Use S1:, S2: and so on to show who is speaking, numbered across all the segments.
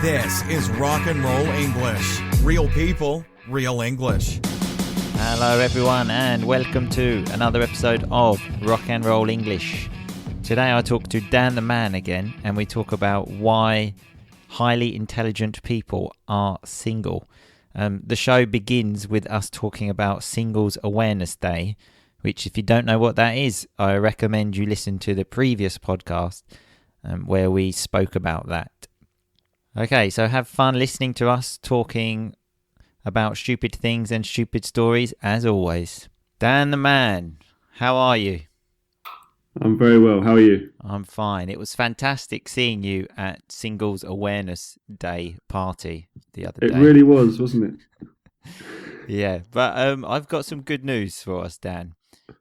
S1: This is Rock and Roll English. Real people, real English.
S2: Hello everyone and welcome to another episode of Rock and Roll English. Today I talk to Dan the Man again and we talk about why highly intelligent people are single. The show begins with us talking about Singles Awareness Day, which if you don't know what that is, I recommend you listen to the previous podcast where we spoke about that. Okay, so have fun listening to us talking about stupid things and stupid stories as always. Dan the Man, how are you?
S3: I'm very well. How are you?
S2: I'm fine. It was fantastic seeing you at Singles Awareness Day party the other day.
S3: It really was, wasn't it?
S2: Yeah, but I've got some good news for us, Dan.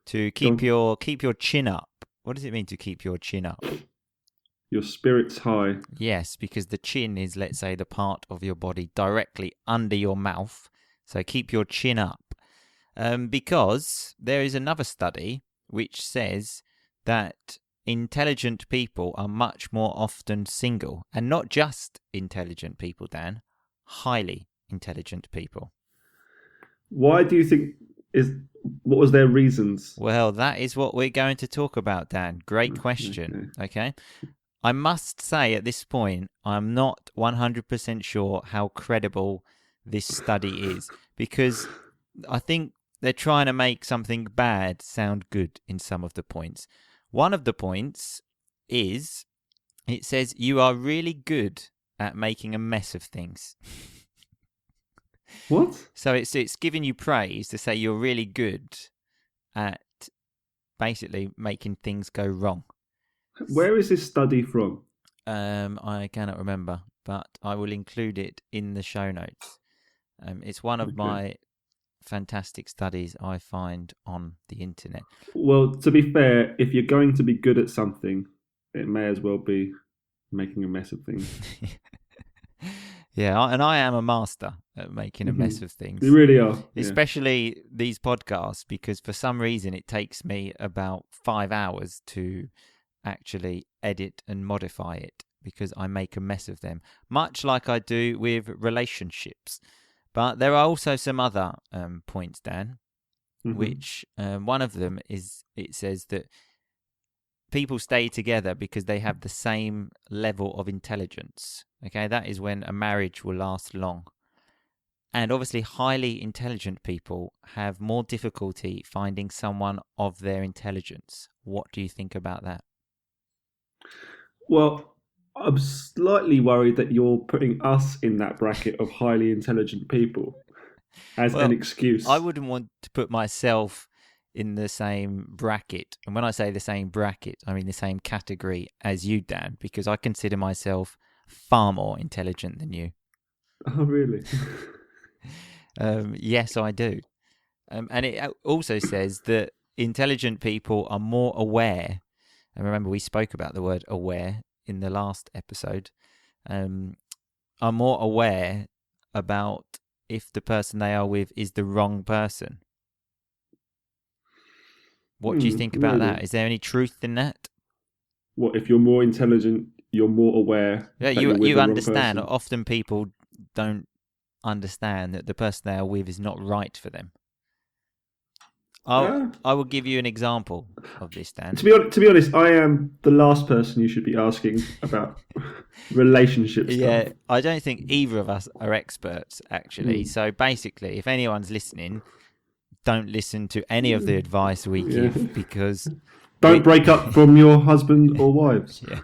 S2: To keep your chin up. What does it mean to keep your chin up?
S3: Your spirits high.
S2: Yes, because the chin is, let's say, the part of your body directly under your mouth. So keep your chin up. Because there is another study which says that intelligent people are much more often single. And not just intelligent people, Dan. Highly intelligent people.
S3: Why do you think what was their reasons?
S2: Well, that is what we're going to talk about, Dan. Great question. Okay. I must say at this point, I'm not 100% sure how credible this study is because I think they're trying to make something bad sound good in some of the points. One of the points is it says you are really good at making a mess of things.
S3: What?
S2: So it's giving you praise to say you're really good at basically making things go wrong.
S3: Where is this study from?
S2: I cannot remember, but I will include it in the show notes. It's one of my fantastic studies I find on the internet.
S3: Well, to be fair, if you're going to be good at something, it may as well be making a mess of things.
S2: Yeah, and I am a master at making a mess of things.
S3: You really are.
S2: Especially these podcasts, because for some reason it takes me about 5 hours to actually edit and modify it because I make a mess of them, much like I do with relationships. But there are also some other points, Dan, which one of them is it says that people stay together because they have the same level of intelligence. Okay, that is when a marriage will last long. And obviously, highly intelligent people have more difficulty finding someone of their intelligence. What do you think about that?
S3: Well, I'm slightly worried that you're putting us in that bracket of highly intelligent people as an excuse.
S2: I wouldn't want to put myself in the same bracket. And when I say the same bracket, I mean the same category as you, Dan, because I consider myself far more intelligent than you.
S3: Oh, really?
S2: Yes, I do. And it also says that intelligent people are more aware. And remember, we spoke about the word aware in the last episode. Are more aware about if the person they are with is the wrong person. What do you think about that? Is there any truth in that?
S3: What, if you're more intelligent, you're more aware?
S2: Yeah,
S3: that you're with
S2: you
S3: the wrong
S2: understand.
S3: person?
S2: Often people don't understand that the person they are with is not right for them. I will give you an example of this, Dan.
S3: To be honest, I am the last person you should be asking about relationship stuff.
S2: Yeah, I don't think either of us are experts, actually. So basically, if anyone's listening, don't listen to any of the advice we give because...
S3: Don't break up from your husband or wives.
S2: Yeah.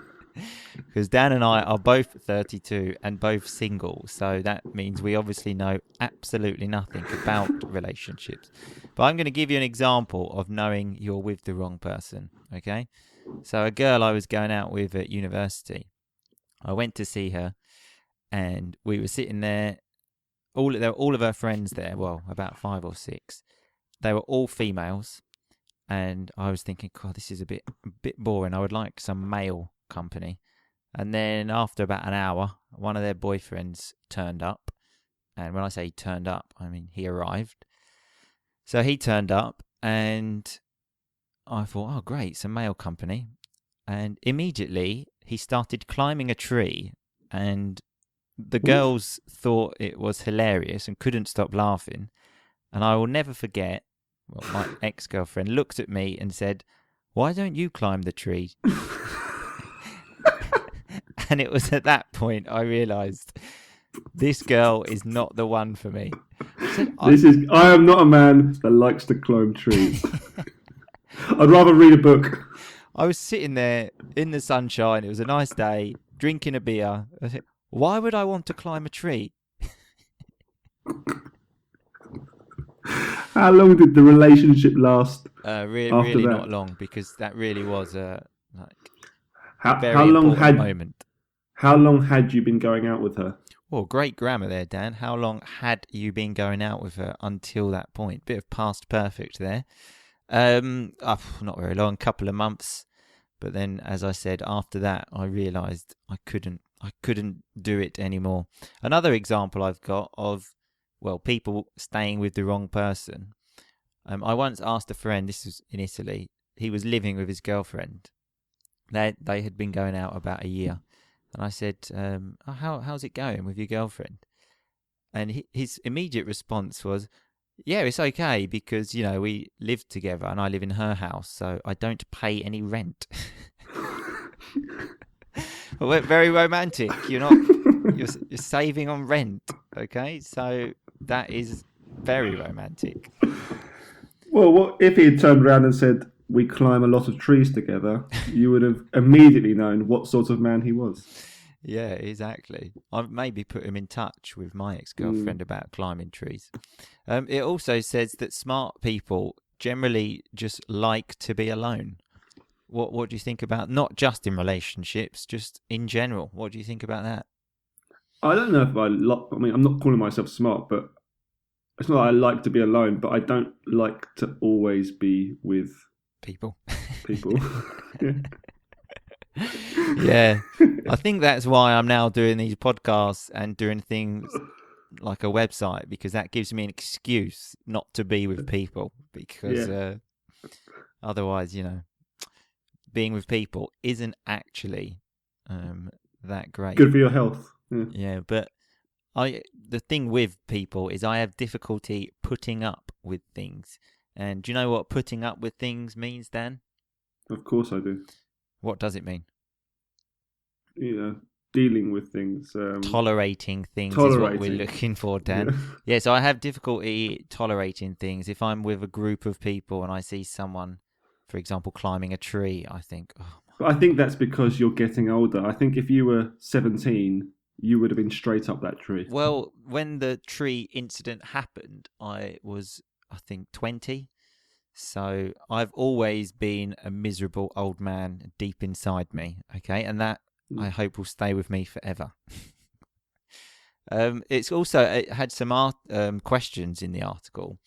S2: Because Dan and I are both 32 and both single, so that means we obviously know absolutely nothing about relationships. But I'm going to give you an example of knowing you're with the wrong person, okay? So a girl I was going out with at university, I went to see her, and we were sitting there, all of her friends there, well, about 5 or 6. They were all females, and I was thinking, God, this is a bit boring. I would like some male company. And then after about an hour, one of their boyfriends turned up. And when I say he turned up, I mean he arrived. So he turned up and I thought, oh, great, some male company. And immediately he started climbing a tree and the girls thought it was hilarious and couldn't stop laughing. And I will never forget, well, my ex-girlfriend looked at me and said, "Why don't you climb the tree?" And it was at that point I realised this girl is not the one for me.
S3: I am not a man that likes to climb trees. I'd rather read a book.
S2: I was sitting there in the sunshine. It was a nice day, drinking a beer. I said, why would I want to climb a tree?
S3: How long did the relationship last?
S2: Really not long, because that really was a very
S3: how long
S2: important moment.
S3: How long had you been going out with her?
S2: Well, great grammar there, Dan. How long had you been going out with her until that point? Bit of past perfect there. Not very long, couple of months. But then, as I said, after that, I realised I couldn't do it anymore. Another example I've got of, well, people staying with the wrong person. I once asked a friend, this was in Italy, he was living with his girlfriend. They had been going out about a year. And I said, how's it going with your girlfriend? And his immediate response was, yeah, it's okay because, we live together and I live in her house, so I don't pay any rent. Well, we're very romantic. You're saving on rent, okay? So that is very romantic.
S3: Well, what if he had turned around and said, we climb a lot of trees together, you would have immediately known what sort of man he was.
S2: Yeah, exactly. I've maybe put him in touch with my ex-girlfriend about climbing trees. It also says that smart people generally just like to be alone. What do you think about, not just in relationships, just in general? What do you think about that?
S3: I don't know if I'm not calling myself smart, but it's not that I like to be alone, but I don't like to always be with
S2: people.
S3: Yeah.
S2: I think that's why I'm now doing these podcasts and doing things like a website, because that gives me an excuse not to be with people, because otherwise, being with people isn't actually that great.
S3: Good for your health.
S2: Yeah, but the thing with people is I have difficulty putting up with things. And do you know what putting up with things means, Dan?
S3: Of course I do.
S2: What does it mean?
S3: Dealing with things.
S2: Tolerating things is what we're looking for, Dan. Yeah, so I have difficulty tolerating things. If I'm with a group of people and I see someone, for example, climbing a tree, I think,
S3: But I think that's because you're getting older. I think if you were 17, you would have been straight up that tree.
S2: Well, when the tree incident happened, I was, I think, 20. So I've always been a miserable old man deep inside me, okay? And that, I hope, will stay with me forever. It had some questions in the article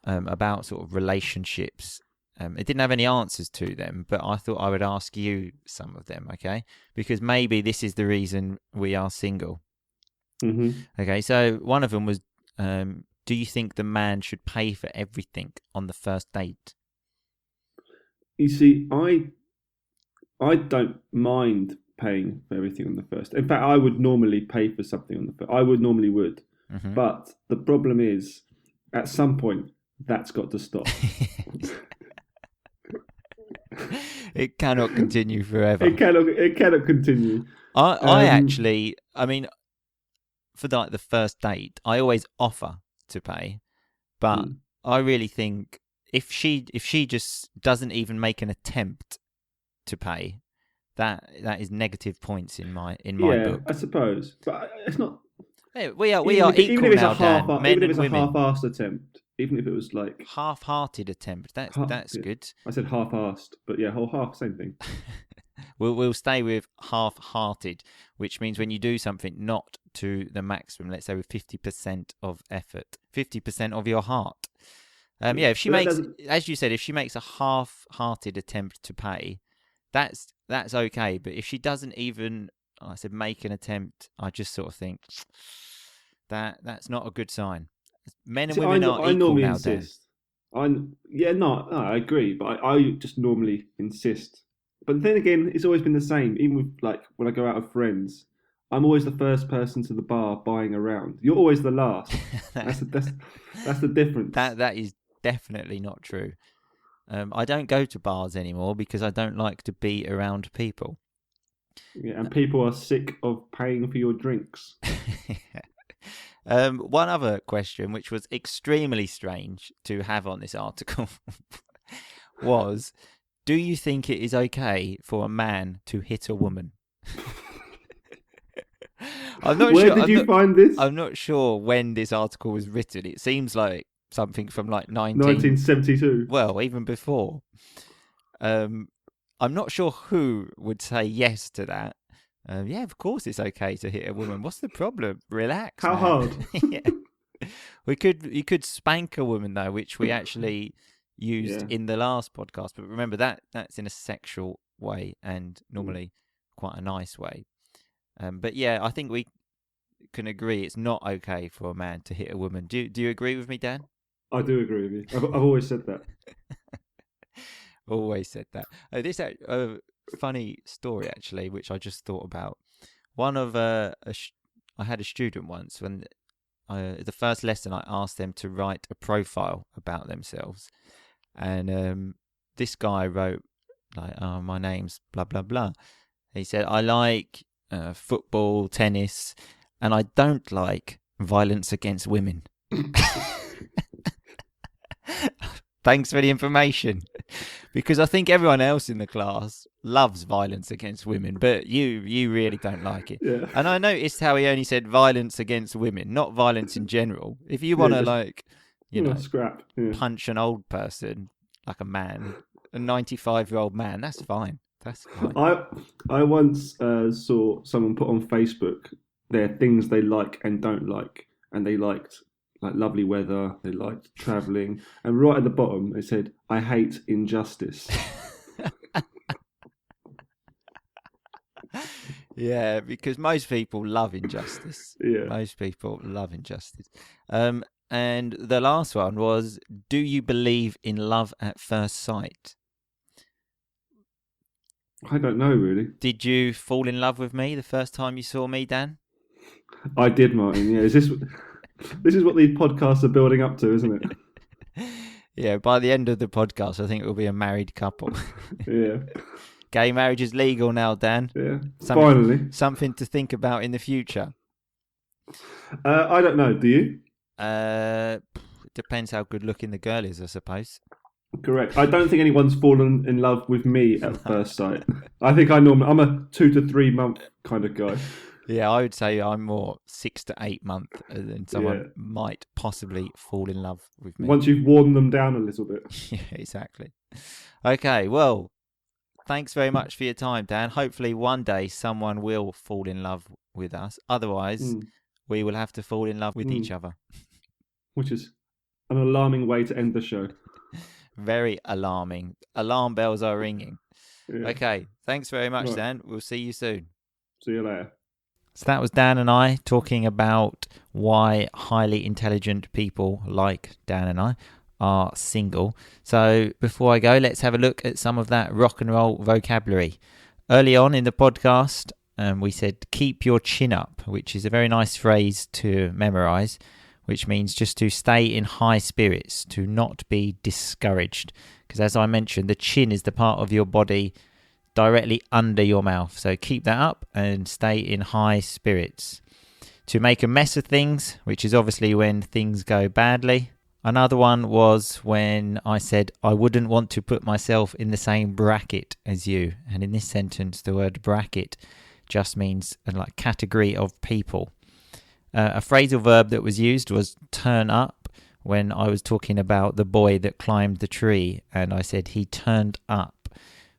S2: about sort of relationships. It didn't have any answers to them, but I thought I would ask you some of them, okay? Because maybe this is the reason we are single.
S3: Mm-hmm.
S2: Okay, so one of them was, do you think the man should pay for everything on the first date?
S3: You see, I don't mind paying for everything on the first. In fact, I would normally pay for something on the first. I would. Mm-hmm. But the problem is, at some point, that's got to stop.
S2: It cannot continue forever.
S3: It cannot continue.
S2: I actually, for the first date, I always offer to pay, but I really think if she just doesn't even make an attempt to pay, that is negative points in my book.
S3: I suppose, but it's not.
S2: Hey, we are equal now, Dan. Men and women.
S3: Half-assed attempt, even if it was like
S2: half-hearted attempt. That's good.
S3: I said half-assed, but yeah, whole half, same thing.
S2: We'll stay with half-hearted, which means when you do something not to the maximum, let's say with 50% of effort, 50% of your heart. If she makes, as you said, if she makes a half-hearted attempt to pay, that's okay. But if she doesn't even, make an attempt, I just sort of think that's not a good sign. Men and women are equal now, Dan.
S3: I agree, but I just normally insist. But then again, it's always been the same. Even with when I go out with friends, I'm always the first person to the bar buying a round. You're always the last. That's the difference.
S2: That is definitely not true. I don't go to bars anymore because I don't like to be around people.
S3: Yeah, and people are sick of paying for your drinks.
S2: One other question, which was extremely strange to have on this article, was, do you think it is okay for a man to hit a woman? I'm not
S3: Where
S2: sure.
S3: did you find this?
S2: I'm not sure when this article was written. It seems like something from like
S3: 1972.
S2: Well, even before. I'm not sure who would say yes to that. Yeah, of course it's okay to hit a woman. What's the problem? Relax.
S3: How
S2: man.
S3: hard?
S2: Yeah. You could spank a woman though, which we actually used in the last podcast. But remember that's in a sexual way and normally quite a nice way. But yeah, I think we can agree it's not okay for a man to hit a woman. Do you agree with me, Dan?
S3: I do agree with you. I've always said that.
S2: Always said that. This funny story actually, which I just thought about. One of I had a student once when the first lesson I asked them to write a profile about themselves, and this guy wrote like, "Oh, my name's blah blah blah." He said, "I like football, tennis, and I don't like violence against women." Thanks for the information, because I think everyone else in the class loves violence against women, but you really don't like it.
S3: Yeah.
S2: And I noticed how he only said violence against women, not violence in general. If you want to
S3: scrap,
S2: punch an old person, like a man, a 95-year-old man, that's fine. That's fine.
S3: I once saw someone put on Facebook their things they like and don't like, and they liked like lovely weather, they liked travelling, and right at the bottom it said, "I hate injustice."
S2: Yeah, because most people love injustice.
S3: Yeah.
S2: Most people love injustice. And the last one was, do you believe in love at first sight?
S3: I don't know, really.
S2: Did you fall in love with me the first time you saw me, Dan?
S3: I did, Martin. Yeah, this is what these podcasts are building up to, isn't it?
S2: Yeah, by the end of the podcast, I think we'll be a married couple.
S3: Yeah.
S2: Gay marriage is legal now, Dan.
S3: Yeah,
S2: finally. Something to think about in the future.
S3: I don't know, do you?
S2: Depends how good looking the girl is, I suppose.
S3: Correct. I don't think anyone's fallen in love with me at first sight. I think I'm a 2 to 3 month kind of guy.
S2: Yeah, I would say I'm more 6 to 8 months than someone might possibly fall in love with me.
S3: Once you've worn them down a little bit.
S2: Yeah, exactly. Okay, well, thanks very much for your time, Dan. Hopefully one day someone will fall in love with us. Otherwise, we will have to fall in love with each other.
S3: Which is an alarming way to end the show.
S2: Very alarming. Alarm bells are ringing.
S3: Yeah.
S2: Okay, thanks very much, Dan. We'll see you soon.
S3: See you later.
S2: So that was Dan and I talking about why highly intelligent people like Dan and I are single. So before I go, let's have a look at some of that rock and roll vocabulary. Early on in the podcast, we said keep your chin up, which is a very nice phrase to memorize, which means just to stay in high spirits, to not be discouraged. Because as I mentioned, the chin is the part of your body directly under your mouth. So keep that up and stay in high spirits. To make a mess of things, which is obviously when things go badly. Another one was when I said I wouldn't want to put myself in the same bracket as you. And in this sentence, the word bracket just means a like category of people. A phrasal verb that was used was turn up, when I was talking about the boy that climbed the tree and I said he turned up,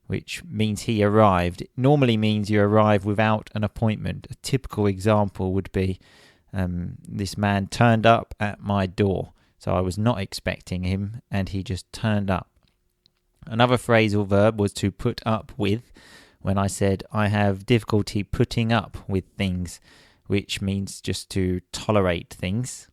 S2: which means he arrived. It normally means you arrive without an appointment. A typical example would be this man turned up at my door. So I was not expecting him and he just turned up. Another phrasal verb was to put up with, when I said I have difficulty putting up with things, which means just to tolerate things.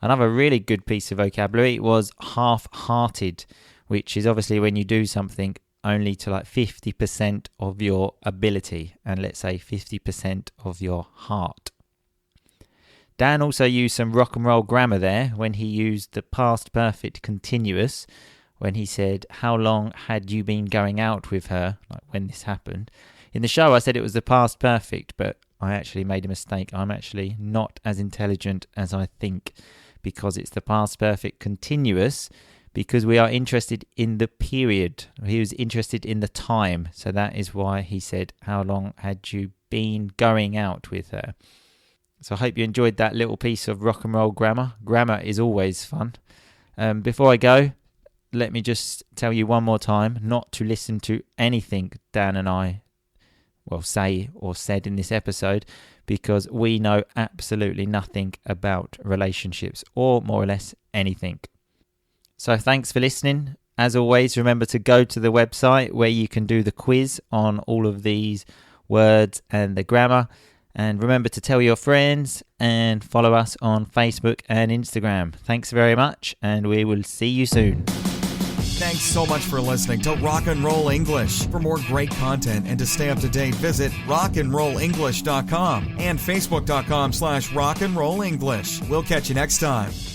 S2: Another really good piece of vocabulary was half-hearted, which is obviously when you do something only to like 50% of your ability, and let's say 50% of your heart. Dan also used some rock and roll grammar there when he used the past perfect continuous, when he said, how long had you been going out with her, like when this happened. In the show I said it was the past perfect, but I actually made a mistake. I'm actually not as intelligent as I think, because it's the past perfect continuous, because we are interested in the period. He was interested in the time, so that is why he said, how long had you been going out with her? So I hope you enjoyed that little piece of rock and roll grammar. Grammar is always fun. Before I go, let me just tell you one more time not to listen to anything Dan and I say or said in this episode, because we know absolutely nothing about relationships, or more or less anything. So thanks for listening. As always, remember to go to the website where you can do the quiz on all of these words and the grammar. And remember to tell your friends and follow us on Facebook and Instagram. Thanks very much, and we will see you soon.
S1: Thanks so much for listening to Rock and Roll English. For more great content and to stay up to date, visit rockandrollenglish.com and facebook.com/rockandrollenglish. We'll catch you next time.